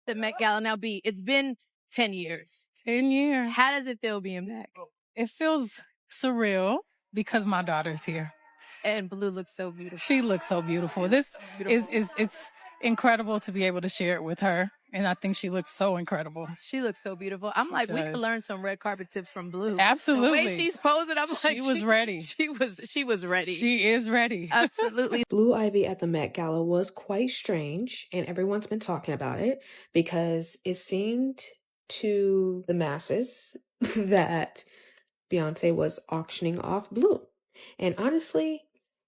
the Met Gala. Now, B, it's been 10 years. 10 years. How does it feel being back? It feels surreal because my daughter's here. And Blue looks so beautiful. She looks so beautiful. This is it's incredible to be able to share it with her. And I think she looks so incredible. She looks so beautiful. I'm She like, we does. could learn some red carpet tips from Blue. Absolutely. The way she's posing, I'm like, She was ready. She was ready. She is ready. Absolutely. Blue Ivy at the Met Gala was quite strange, and everyone's been talking about it because it seemed to the masses that Beyonce was auctioning off Blue. And honestly,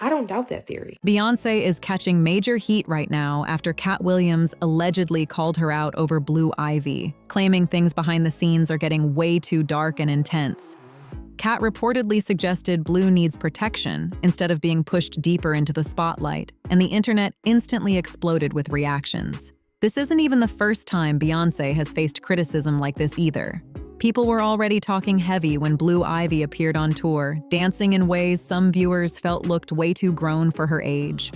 I don't doubt that theory. Beyonce is catching major heat right now after Katt Williams allegedly called her out over Blue Ivy, claiming things behind the scenes are getting way too dark and intense. Katt reportedly suggested Blue needs protection instead of being pushed deeper into the spotlight, and the internet instantly exploded with reactions. This isn't even the first time Beyonce has faced criticism like this either. People were already talking heavy when Blue Ivy appeared on tour, dancing in ways some viewers felt looked way too grown for her age.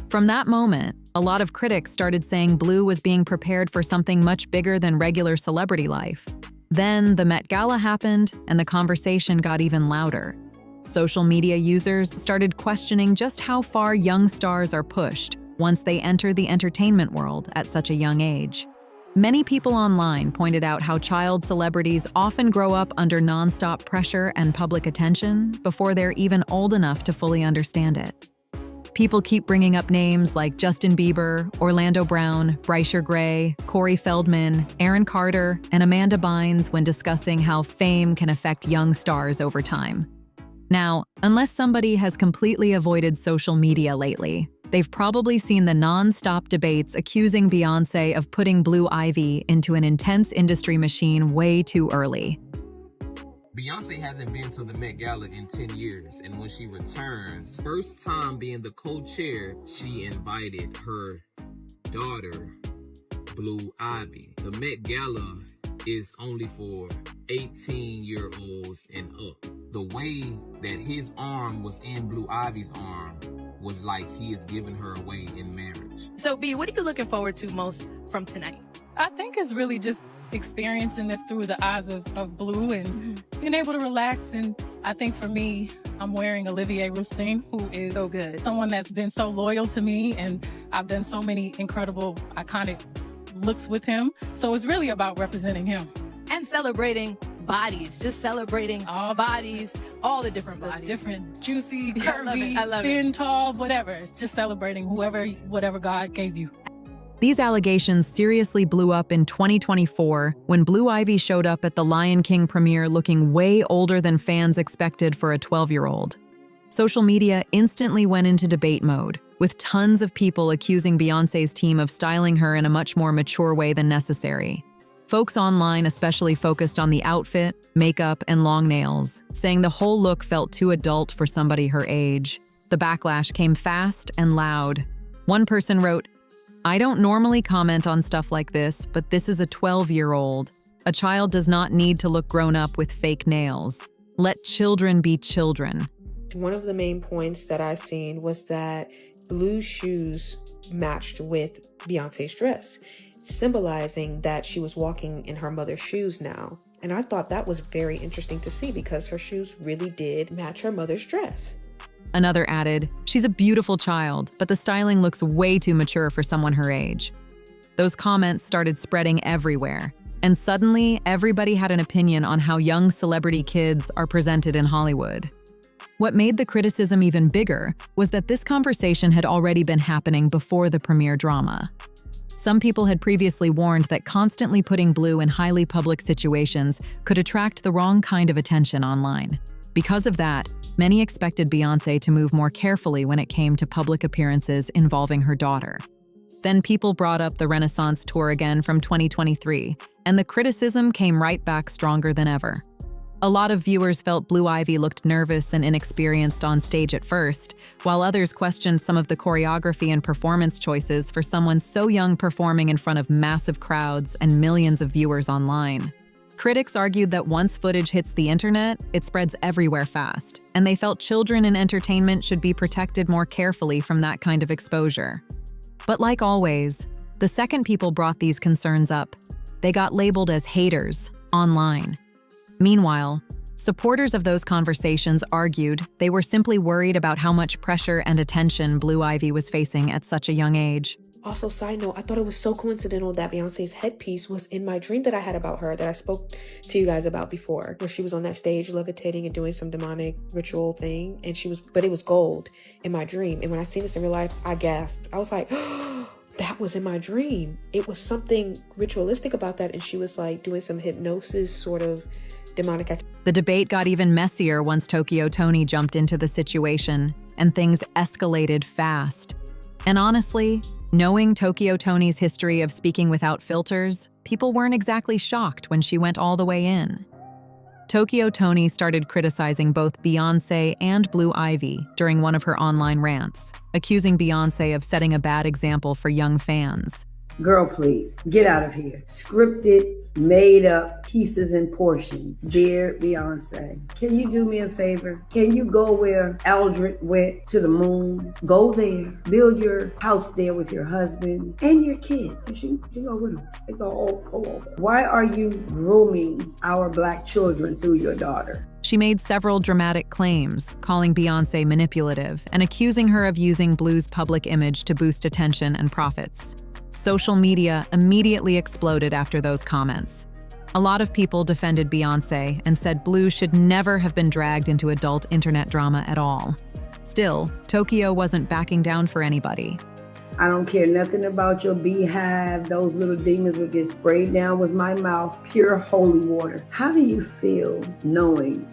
From that moment, a lot of critics started saying Blue was being prepared for something much bigger than regular celebrity life. Then the Met Gala happened, and the conversation got even louder. Social media users started questioning just how far young stars are pushed once they enter the entertainment world at such a young age. Many people online pointed out how child celebrities often grow up under nonstop pressure and public attention before they're even old enough to fully understand it. People keep bringing up names like Justin Bieber, Orlando Brown, Brycer Gray, Corey Feldman, Aaron Carter, and Amanda Bynes when discussing how fame can affect young stars over time. Now, unless somebody has completely avoided social media lately, they've probably seen the non-stop debates accusing Beyonce of putting Blue Ivy into an intense industry machine way too early. Beyonce hasn't been to the Met Gala in 10 years, and when she returns, first time being the co-chair, she invited her daughter, Blue Ivy. The Met Gala is only for 18-year-olds and up. The way that his arm was in Blue Ivy's arm was like he is giving her away in marriage. So, B, what are you looking forward to most from tonight? I think it's really just experiencing this through the eyes of Blue and being able to relax. And I think for me, I'm wearing Olivier Rousteing, who is So good. someone that's been so loyal to me, and I've done so many incredible, iconic looks with him. So it's really about representing him. And celebrating bodies, just celebrating all bodies, all the different bodies. Different, juicy, Yeah, curvy, I love it. thin, tall, whatever. It's just celebrating whatever God gave you. These allegations seriously blew up in 2024 when Blue Ivy showed up at the Lion King premiere looking way older than fans expected for a 12-year-old. Social media instantly went into debate mode, with tons of people accusing Beyoncé's team of styling her in a much more mature way than necessary. Folks online especially focused on the outfit, makeup, and long nails, saying the whole look felt too adult for somebody her age. The backlash came fast and loud. One person wrote, "I don't normally comment on stuff like this, but this is a 12-year-old. A child does not need to look grown up with fake nails. Let children be children." One of the main points that I seen was that Blue's shoes matched with Beyonce's dress, symbolizing that she was walking in her mother's shoes now. And I thought that was very interesting to see because her shoes really did match her mother's dress. Another added, "She's a beautiful child, but the styling looks way too mature for someone her age." Those comments started spreading everywhere, and suddenly everybody had an opinion on how young celebrity kids are presented in Hollywood. What made the criticism even bigger was that this conversation had already been happening before the premiere drama. Some people had previously warned that constantly putting Blue in highly public situations could attract the wrong kind of attention online. Because of that, many expected Beyoncé to move more carefully when it came to public appearances involving her daughter. Then people brought up the Renaissance tour again from 2023, and the criticism came right back stronger than ever. A lot of viewers felt Blue Ivy looked nervous and inexperienced on stage at first, while others questioned some of the choreography and performance choices for someone so young performing in front of massive crowds and millions of viewers online. Critics argued that once footage hits the internet, it spreads everywhere fast, and they felt children in entertainment should be protected more carefully from that kind of exposure. But like always, The second people brought these concerns up, they got labeled as haters online. Meanwhile, supporters of those conversations argued they were simply worried about how much pressure and attention Blue Ivy was facing at such a young age. Also, side note, I thought it was so coincidental that Beyonce's headpiece was in my dream that I had about her that I spoke to you guys about before, where she was on that stage levitating and doing some demonic ritual thing, and but it was gold in my dream. And when I seen this in real life, I gasped. I was like, that was in my dream. It was something ritualistic about that, and she was like doing some hypnosis sort of demonic activity. The debate got even messier once Tokyo Toni jumped into the situation, and things escalated fast. And honestly, knowing Tokyo Toni's history of speaking without filters, people weren't exactly shocked when she went all the way in. Tokyo Toni started criticizing both Beyonce and Blue Ivy during one of her online rants, accusing Beyonce of setting a bad example for young fans. Girl, please, get out of here. Scripted, made up pieces and portions. Dear Beyonce, can you do me a favor? Can you go where Aldrin went to the moon? Go there, build your house there with your husband and your kid. You should go with them. They go over. Why are you grooming our Black children through your daughter? She made several dramatic claims, calling Beyonce manipulative and accusing her of using Blue's public image to boost attention and profits. Social media immediately exploded after those comments. A lot of people defended Beyonce and said Blue should never have been dragged into adult internet drama at all. Still, Tokyo wasn't backing down for anybody. I don't care nothing about your beehive. Those little demons would get sprayed down with my mouth, pure holy water. How do you feel knowing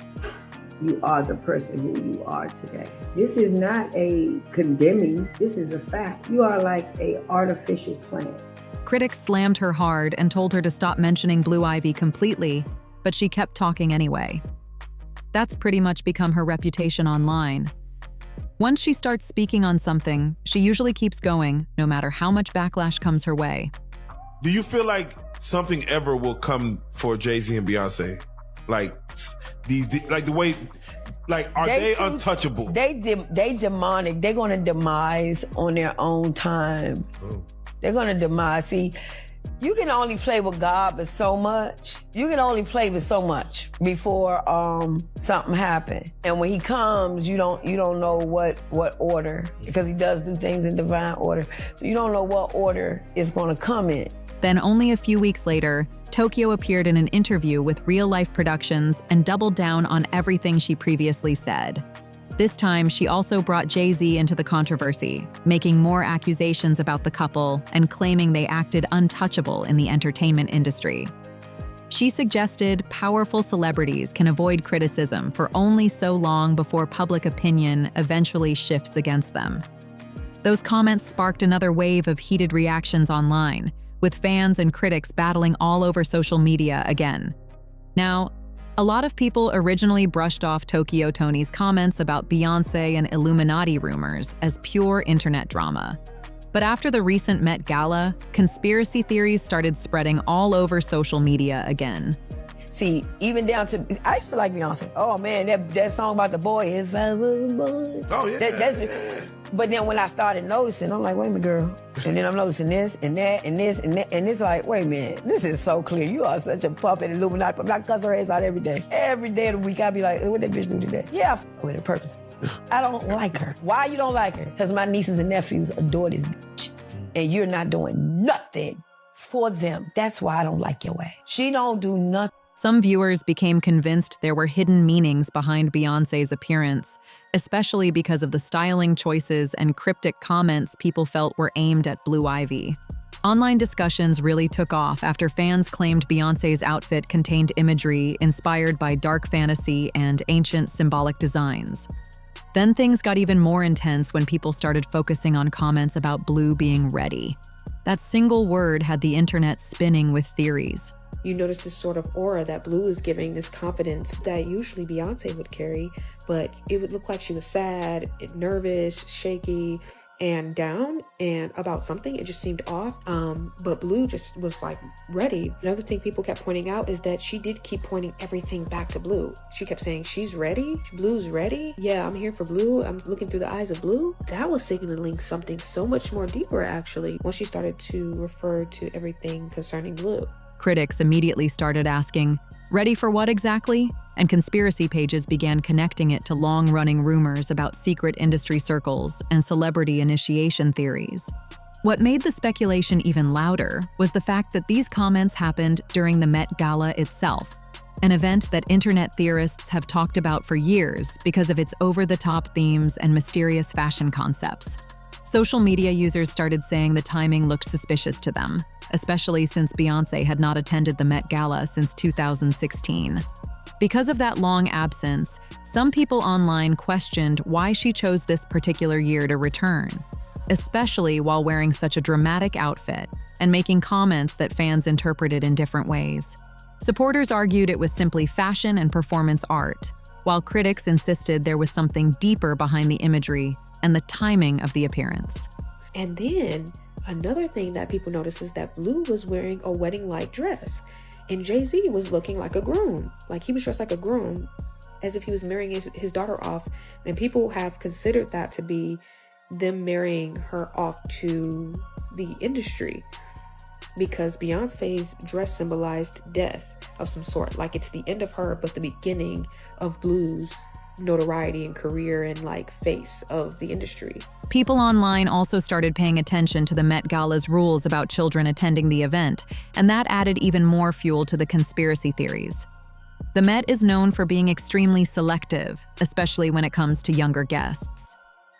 you are the person who you are today? This is not a condemning, this is a fact. You are like an artificial plant. Critics slammed her hard and told her to stop mentioning Blue Ivy completely, but she kept talking anyway. That's pretty much become her reputation online. Once she starts speaking on something, she usually keeps going, no matter how much backlash comes her way. Do you feel like something ever will come for Jay-Z and Beyonce? Like the way, like, are they untouchable? They demonic. They're gonna demise on their own time. Oh. They're gonna demise. See, you can only play with God but so much. You can only play with so much before something happens. And when he comes, you don't know what order, because he does do things in divine order. So you don't know what order it's gonna come in. Then only a few weeks later, Tokyo appeared in an interview with Real Life Productions and doubled down on everything she previously said. This time, she also brought Jay-Z into the controversy, making more accusations about the couple and claiming they acted untouchable in the entertainment industry. She suggested powerful celebrities can avoid criticism for only so long before public opinion eventually shifts against them. Those comments sparked another wave of heated reactions online, with fans and critics battling all over social media again. Now, a lot of people originally brushed off Tokyo Toni's comments about Beyonce and Illuminati rumors as pure internet drama. But after the recent Met Gala, conspiracy theories started spreading all over social media again. See, even down to, I used to like Beyonce. Oh man, that song about the boy, if I was a boy. Oh yeah. But then when I started noticing, I'm like, wait a minute, girl. And then I'm noticing this and that and this and that. And it's like, wait a minute, this is so clear. You are such a puppet, Illuminati. I'm not cuss her ass out every day. Every day of the week, I'll be like, what that bitch do today? Yeah, with a purpose. I don't like her. Why you don't like her? Because my nieces and nephews adore this bitch. And you're not doing nothing for them. That's why I don't like your way. She don't do nothing. Some viewers became convinced there were hidden meanings behind Beyonce's appearance, especially because of the styling choices and cryptic comments people felt were aimed at Blue Ivy. Online discussions really took off after fans claimed Beyonce's outfit contained imagery inspired by dark fantasy and ancient symbolic designs. Then things got even more intense when people started focusing on comments about Blue being ready. That single word had the internet spinning with theories. You notice this sort of aura that Blue is giving, this confidence that usually Beyonce would carry, but it would look like she was sad, nervous, shaky, and down and about something. It just seemed off. But Blue just was like ready. Another thing people kept pointing out is that she did keep pointing everything back to Blue. She kept saying, she's ready. Blue's ready. Yeah, I'm here for Blue. I'm looking through the eyes of Blue. That was signaling something so much more deeper, actually, when she started to refer to everything concerning Blue. Critics immediately started asking, ready for what exactly? And conspiracy pages began connecting it to long-running rumors about secret industry circles and celebrity initiation theories. What made the speculation even louder was the fact that these comments happened during the Met Gala itself, an event that internet theorists have talked about for years because of its over-the-top themes and mysterious fashion concepts. Social media users started saying the timing looked suspicious to them, especially since Beyoncé had not attended the Met Gala since 2016. Because of that long absence, some people online questioned why she chose this particular year to return, especially while wearing such a dramatic outfit and making comments that fans interpreted in different ways. Supporters argued it was simply fashion and performance art, while critics insisted there was something deeper behind the imagery and the timing of the appearance. And then another thing that people noticed is that Blue was wearing a wedding-like dress, and Jay-Z was looking like a groom. Like, he was dressed like a groom, as if he was marrying his daughter off. And people have considered that to be them marrying her off to the industry, because Beyonce's dress symbolized death of some sort. Like, it's the end of her, but the beginning of Blue's notoriety and career and like face of the industry. People online also started paying attention to the Met Gala's rules about children attending the event, and that added even more fuel to the conspiracy theories. The Met is known for being extremely selective, especially when it comes to younger guests.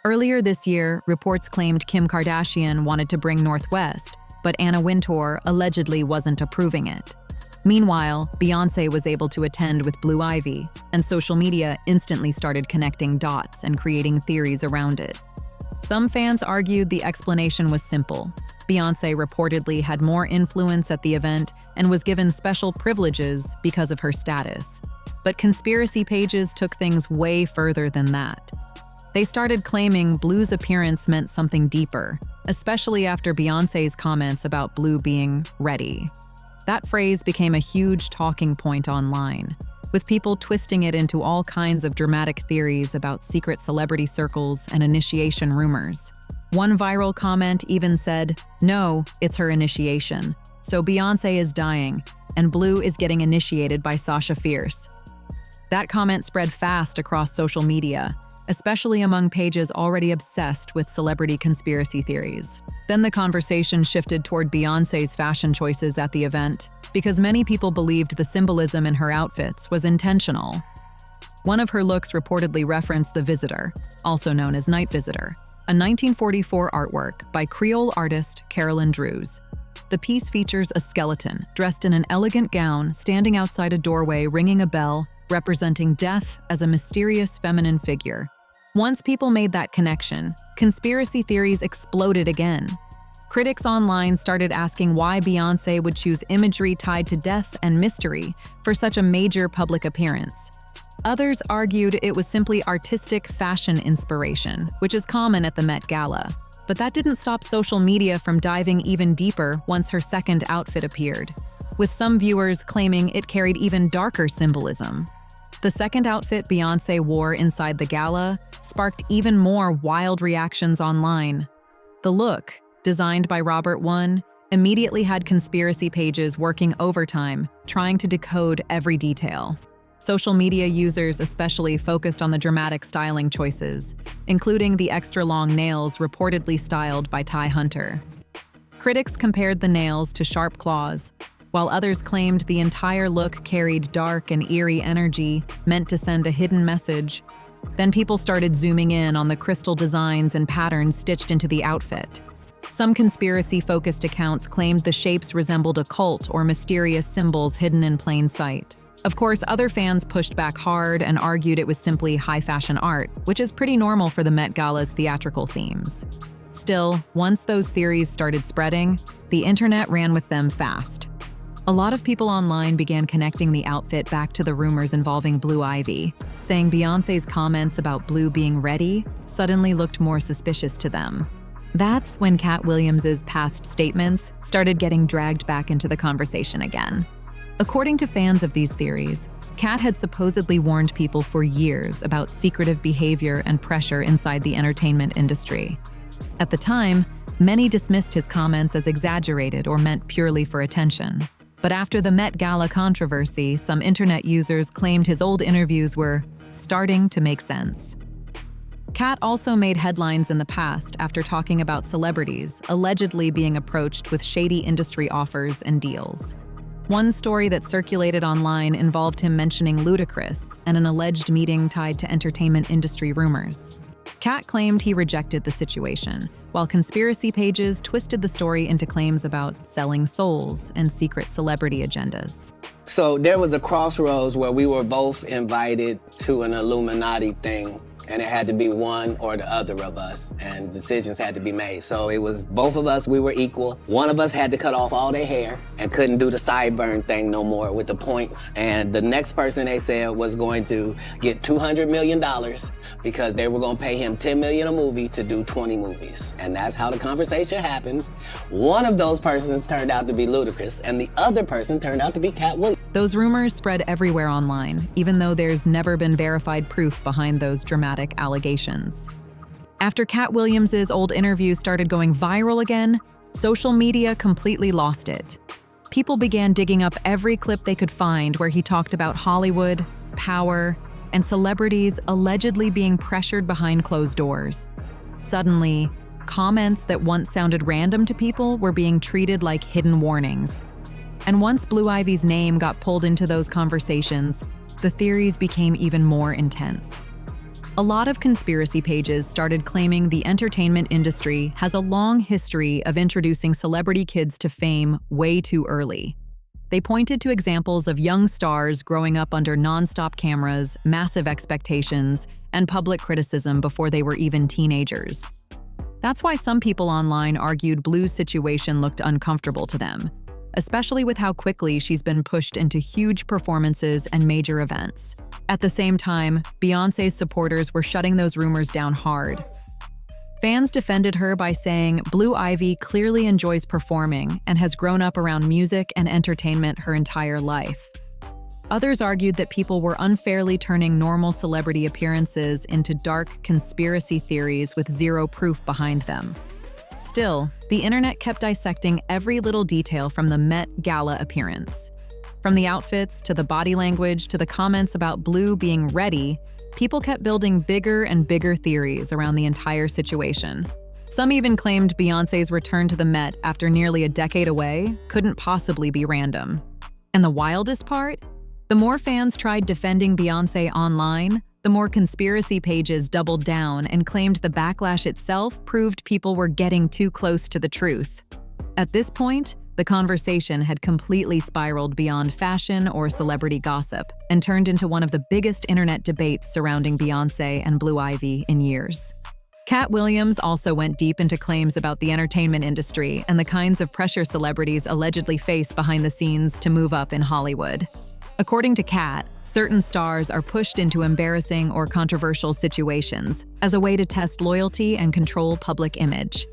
Earlier this year, reports claimed Kim Kardashian wanted to bring Northwest, but Anna Wintour allegedly wasn't approving it. Meanwhile, Beyoncé was able to attend with Blue Ivy, and social media instantly started connecting dots and creating theories around it. Some fans argued the explanation was simple. Beyoncé reportedly had more influence at the event and was given special privileges because of her status. But conspiracy pages took things way further than that. They started claiming Blue's appearance meant something deeper, especially after Beyoncé's comments about Blue being ready. That phrase became a huge talking point online, with people twisting it into all kinds of dramatic theories about secret celebrity circles and initiation rumors. One viral comment even said, "No, it's her initiation. So Beyoncé is dying, and Blue is getting initiated by Sasha Fierce." That comment spread fast across social media, especially among pages already obsessed with celebrity conspiracy theories. Then the conversation shifted toward Beyoncé's fashion choices at the event, because many people believed the symbolism in her outfits was intentional. One of her looks reportedly referenced The Visitor, also known as Night Visitor, a 1944 artwork by Creole artist Carolyn Drews. The piece features a skeleton dressed in an elegant gown standing outside a doorway ringing a bell, representing death as a mysterious feminine figure. Once people made that connection, conspiracy theories exploded again. Critics online started asking why Beyoncé would choose imagery tied to death and mystery for such a major public appearance. Others argued it was simply artistic fashion inspiration, which is common at the Met Gala. But that didn't stop social media from diving even deeper once her second outfit appeared, with some viewers claiming it carried even darker symbolism. The second outfit Beyoncé wore inside the gala sparked even more wild reactions online. The look, designed by Robert One, immediately had conspiracy pages working overtime, trying to decode every detail. Social media users especially focused on the dramatic styling choices, including the extra-long nails reportedly styled by Ty Hunter. Critics compared the nails to sharp claws, while others claimed the entire look carried dark and eerie energy meant to send a hidden message. Then people started zooming in on the crystal designs and patterns stitched into the outfit. Some conspiracy-focused accounts claimed the shapes resembled occult or mysterious symbols hidden in plain sight. Of course, other fans pushed back hard and argued it was simply high-fashion art, which is pretty normal for the Met Gala's theatrical themes. Still, once those theories started spreading, the internet ran with them fast. A lot of people online began connecting the outfit back to the rumors involving Blue Ivy, saying Beyoncé's comments about Blue being ready suddenly looked more suspicious to them. That's when Katt Williams's past statements started getting dragged back into the conversation again. According to fans of these theories, Katt had supposedly warned people for years about secretive behavior and pressure inside the entertainment industry. At the time, many dismissed his comments as exaggerated or meant purely for attention. But after the Met Gala controversy, some internet users claimed his old interviews were starting to make sense. Katt also made headlines in the past after talking about celebrities allegedly being approached with shady industry offers and deals. One story that circulated online involved him mentioning Ludacris and an alleged meeting tied to entertainment industry rumors. Katt claimed he rejected the situation, while conspiracy pages twisted the story into claims about selling souls and secret celebrity agendas. So there was a crossroads where we were both invited to an Illuminati thing, and it had to be one or the other of us, and decisions had to be made. So it was both of us, we were equal. One of us had to cut off all their hair and couldn't do the sideburn thing no more with the points. And the next person, they said, was going to get $200 million because they were gonna pay him $10 million a movie to do 20 movies. And that's how the conversation happened. One of those persons turned out to be Ludacris, and the other person turned out to be Katt Williams. Those rumors spread everywhere online, even though there's never been verified proof behind those dramatic allegations. After Katt Williams's old interview started going viral again, social media completely lost it. People began digging up every clip they could find where he talked about Hollywood, power, and celebrities allegedly being pressured behind closed doors. Suddenly, comments that once sounded random to people were being treated like hidden warnings. And once Blue Ivy's name got pulled into those conversations, the theories became even more intense. A lot of conspiracy pages started claiming the entertainment industry has a long history of introducing celebrity kids to fame way too early. They pointed to examples of young stars growing up under nonstop cameras, massive expectations, and public criticism before they were even teenagers. That's why some people online argued Blue's situation looked uncomfortable to them, especially with how quickly she's been pushed into huge performances and major events. At the same time, Beyoncé's supporters were shutting those rumors down hard. Fans defended her by saying Blue Ivy clearly enjoys performing and has grown up around music and entertainment her entire life. Others argued that people were unfairly turning normal celebrity appearances into dark conspiracy theories with zero proof behind them. Still, the internet kept dissecting every little detail from the Met Gala appearance. From the outfits to the body language to the comments about Blue being ready, people kept building bigger and bigger theories around the entire situation. Some even claimed Beyoncé's return to the Met after nearly a decade away couldn't possibly be random. And the wildest part? The more fans tried defending Beyoncé online, the more conspiracy pages doubled down and claimed the backlash itself proved people were getting too close to the truth. At this point, the conversation had completely spiraled beyond fashion or celebrity gossip and turned into one of the biggest internet debates surrounding Beyoncé and Blue Ivy in years. Katt Williams also went deep into claims about the entertainment industry and the kinds of pressure celebrities allegedly face behind the scenes to move up in Hollywood. According to Katt, certain stars are pushed into embarrassing or controversial situations as a way to test loyalty and control public image.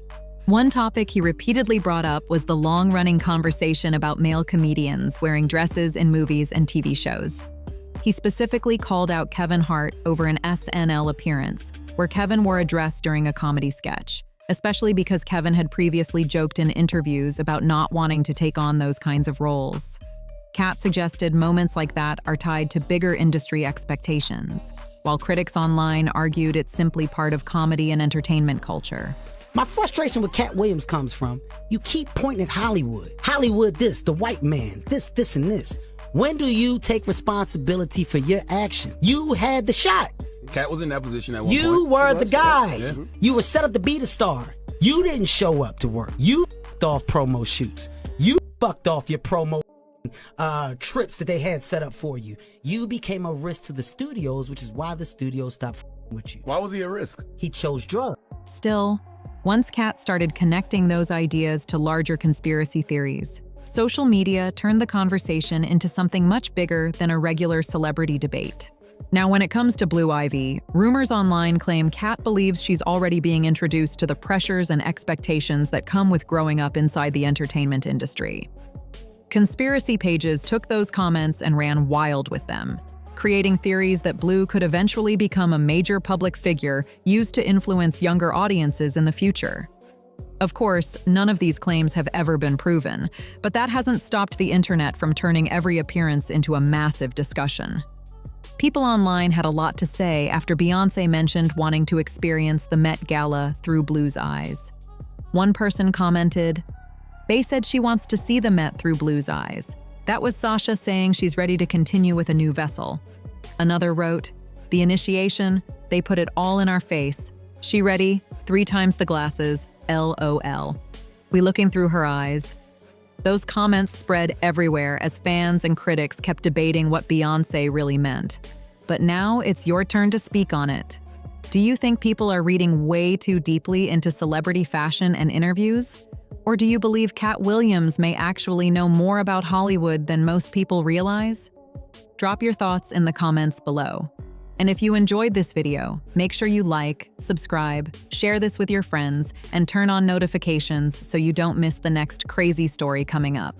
One topic he repeatedly brought up was the long-running conversation about male comedians wearing dresses in movies and TV shows. He specifically called out Kevin Hart over an SNL appearance, where Kevin wore a dress during a comedy sketch, especially because Kevin had previously joked in interviews about not wanting to take on those kinds of roles. Katt suggested moments like that are tied to bigger industry expectations, while critics online argued it's simply part of comedy and entertainment culture. My frustration with Katt Williams comes from, you keep pointing at Hollywood. Hollywood this, the white man, this, and this. When do you take responsibility for your action? You had the shot. Katt was in that position at one point. You were the guy. Yeah. You were set up to be the star. You didn't show up to work. You fucked off promo shoots. You fucked off your promo trips that they had set up for you. You became a risk to the studios, which is why the studios stopped with you. Why was he a risk? He chose drugs. Still, once Katt started connecting those ideas to larger conspiracy theories, social media turned the conversation into something much bigger than a regular celebrity debate. Now, when it comes to Blue Ivy, rumors online claim Katt believes she's already being introduced to the pressures and expectations that come with growing up inside the entertainment industry. Conspiracy pages took those comments and ran wild with them, creating theories that Blue could eventually become a major public figure used to influence younger audiences in the future. Of course, none of these claims have ever been proven, but that hasn't stopped the internet from turning every appearance into a massive discussion. People online had a lot to say after Beyoncé mentioned wanting to experience the Met Gala through Blue's eyes. One person commented, "Bey said she wants to see the Met through Blue's eyes. That was Sasha saying she's ready to continue with a new vessel." Another wrote, "The initiation, they put it all in our face. She ready, 3 times the glasses, LOL. We looking through her eyes." Those comments spread everywhere as fans and critics kept debating what Beyoncé really meant. But now it's your turn to speak on it. Do you think people are reading way too deeply into celebrity fashion and interviews? Or do you believe Katt Williams may actually know more about Hollywood than most people realize? Drop your thoughts in the comments below. And if you enjoyed this video, make sure you like, subscribe, share this with your friends, and turn on notifications so you don't miss the next crazy story coming up.